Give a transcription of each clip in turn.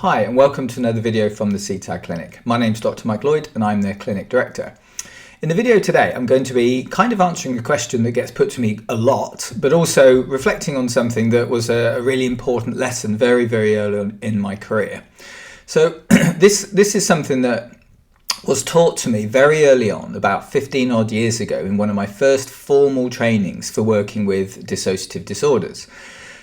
Hi and welcome to another video from the CTAD Clinic. My name's Dr. Mike Lloyd and I'm their clinic director. In the video today I'm going to be kind of answering a question that gets put to me a lot, but also reflecting on something that was a really important lesson very early on in my career. So this is something that was taught to me very early on, about 15 odd years ago, in one of my first formal trainings for working with dissociative disorders.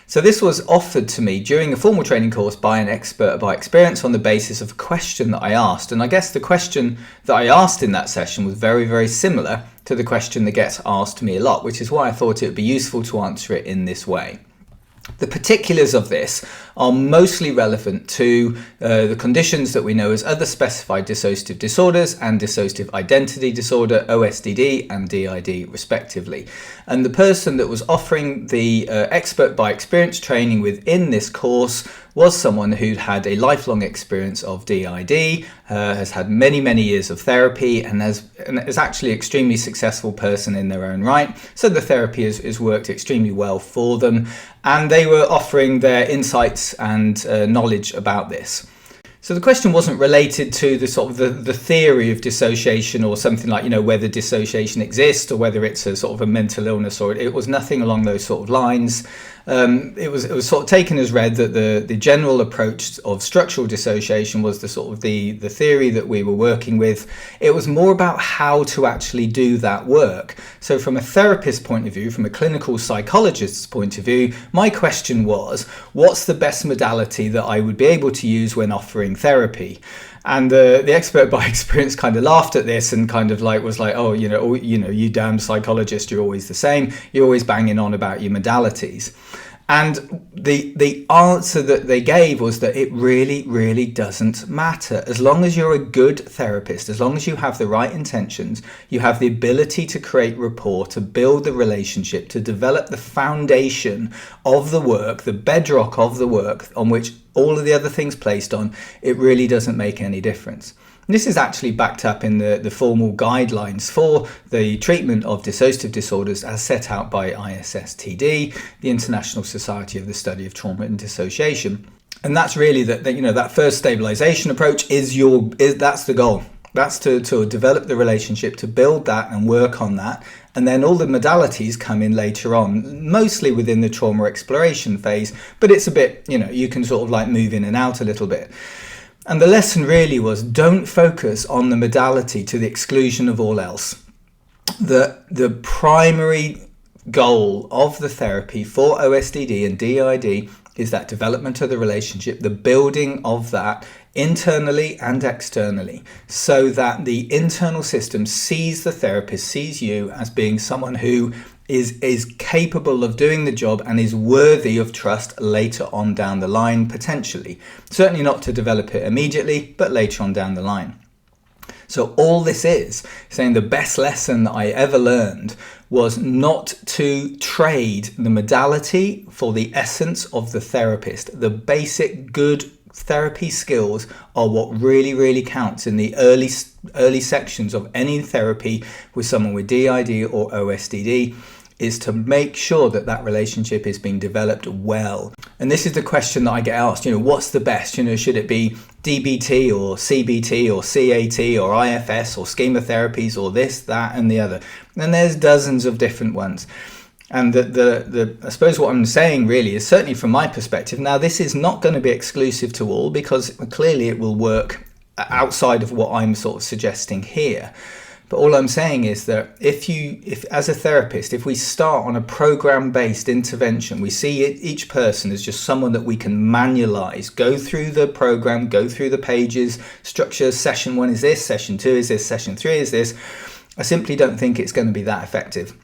So this was offered to me during a formal training course by an expert by experience on the basis of a question that I asked. And I guess the question that I asked in that session was very similar to the question that gets asked to me a lot, which is why I thought it would be useful to answer it in this way. The particulars of this are mostly relevant to the conditions that we know as Other Specified Dissociative Disorders and Dissociative Identity Disorder, OSDD and DID respectively. And the person that was offering the expert by experience training within this course was someone who'd had a lifelong experience of DID, has had many years of therapy, and is actually an extremely successful person in their own right. So the therapy has worked extremely well for them, and they were offering their insights and knowledge about this. So the question wasn't related to the sort of the theory of dissociation or something like, whether dissociation exists or whether it's a sort of a mental illness, or it was nothing along those sort of lines. It was sort of taken as read that the general approach of structural dissociation was the sort of the theory that we were working with. It was more about how to actually do that work. So from a therapist's point of view, from a clinical psychologist's point of view, my question was, what's the best modality that I would be able to use when offering therapy? And the expert by experience kind of laughed at this and kind of was like, oh, you damn psychologist, you're always the same. You're always banging on about your modalities. And the answer that they gave was that it really doesn't matter. As long as you're a good therapist, as long as you have the right intentions, you have the ability to create rapport, to build the relationship, to develop the foundation of the work, the bedrock of the work on which all of the other things placed on, it really doesn't make any difference. This is actually backed up in the formal guidelines for the treatment of dissociative disorders as set out by ISSTD, the International Society of the Study of Trauma and Dissociation. And that's really that first stabilization approach that's the goal. That's to develop the relationship, to build that and work on that. And then all the modalities come in later on, mostly within the trauma exploration phase, but it's a bit, you can sort of move in and out a little bit. And the lesson really was, don't focus on the modality to the exclusion of all else. The primary goal of the therapy for OSDD and DID is that development of the relationship, the building of that internally and externally, so that the internal system sees the therapist, sees you as being someone who is capable of doing the job and is worthy of trust later on down the line, potentially. Certainly not to develop it immediately, but later on down the line. So all this is saying the best lesson that I ever learned was not to trade the modality for the essence of the therapist. The basic good therapy skills are what really counts in the early sections of any therapy with someone with DID or OSDD, is to make sure that relationship is being developed well. And this is the question that I get asked, what's the best? Should it be DBT or CBT or CAT or IFS or schema therapies or this, that and the other? And there's dozens of different ones. And I suppose what I'm saying really is, certainly from my perspective, now this is not going to be exclusive to all, because clearly it will work outside of what I'm sort of suggesting here. But all I'm saying is that if as a therapist, if we start on a program-based intervention, we see each person as just someone that we can manualize, go through the program, go through the pages, structure, session 1 is this, session 2 is this, session 3 is this, I simply don't think it's going to be that effective.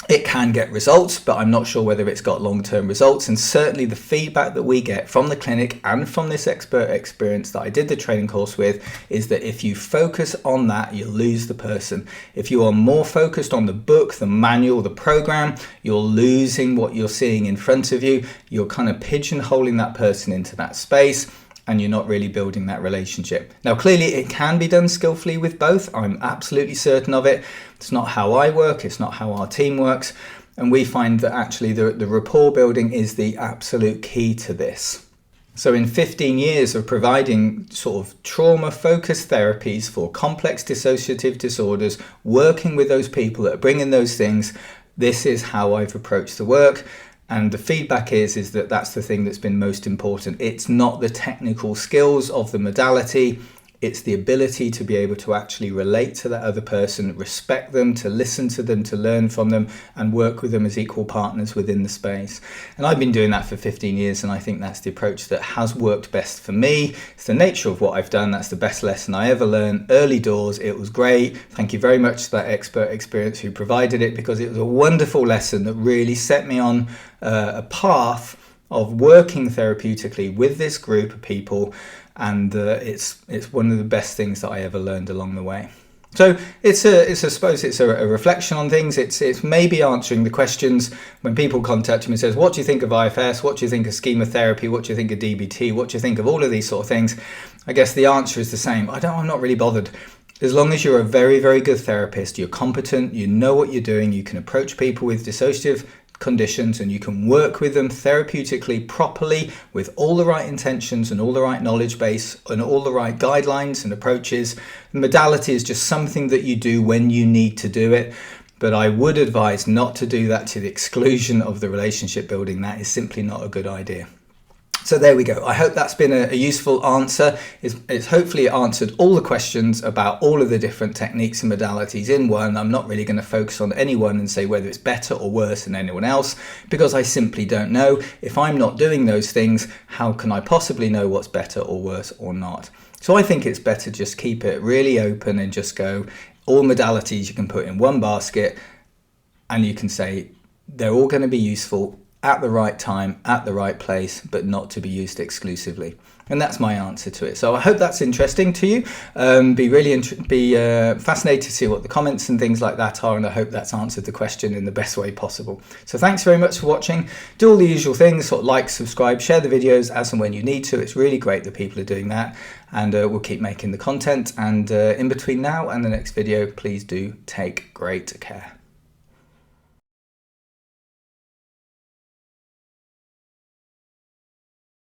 It can get results, but I'm not sure whether it's got long-term results. And certainly the feedback that we get from the clinic and from this expert experience that I did the training course with is that if you focus on that, you'll lose the person. If you are more focused on the book, the manual, the program, you're losing what you're seeing in front of you. You're kind of pigeonholing that person into that space, and you're not really building that relationship. Now, clearly it can be done skillfully with both. I'm absolutely certain of it. It's not how I work. It's not how our team works. And we find that actually the rapport building is the absolute key to this. So in 15 years of providing sort of trauma-focused therapies for complex dissociative disorders, working with those people that are bringing those things, this is how I've approached the work. And the feedback is that that's the thing that's been most important. It's not the technical skills of the modality. It's the ability to be able to actually relate to that other person, respect them, to listen to them, to learn from them, and work with them as equal partners within the space. And I've been doing that for 15 years, and I think that's the approach that has worked best for me. It's the nature of what I've done. That's the best lesson I ever learned. Early doors, it was great. Thank you very much to that expert experience who provided it, because it was a wonderful lesson that really set me on a path of working therapeutically with this group of people. And it's one of the best things that I ever learned along the way. So I suppose it's a reflection on things. It's maybe answering the questions when people contact me and says, what do you think of IFS? What do you think of schema therapy? What do you think of DBT? What do you think of all of these sort of things? I guess the answer is the same. I'm not really bothered. As long as you're a very, very good therapist, you're competent, you know what you're doing, you can approach people with dissociative conditions and you can work with them therapeutically properly with all the right intentions and all the right knowledge base and all the right guidelines and approaches. Modality is just something that you do when you need to do it, but I would advise not to do that to the exclusion of the relationship building. That is simply not a good idea. So there we go. I hope that's been a useful answer. It's hopefully answered all the questions about all of the different techniques and modalities in one. I'm not really going to focus on any one and say whether it's better or worse than anyone else, because I simply don't know. If I'm not doing those things, how can I possibly know what's better or worse or not? So I think it's better just keep it really open and just go, all modalities you can put in one basket, and you can say they're all going to be useful at the right time, at the right place, but not to be used exclusively. And that's my answer to it. So I hope that's interesting to you. Be fascinated to see what the comments and things like that are, and I hope that's answered the question in the best way possible. So thanks very much for watching. Do all the usual things, sort of like, subscribe, share the videos as and when you need to. It's really great that people are doing that, and we'll keep making the content. And in between now and the next video, please do take great care.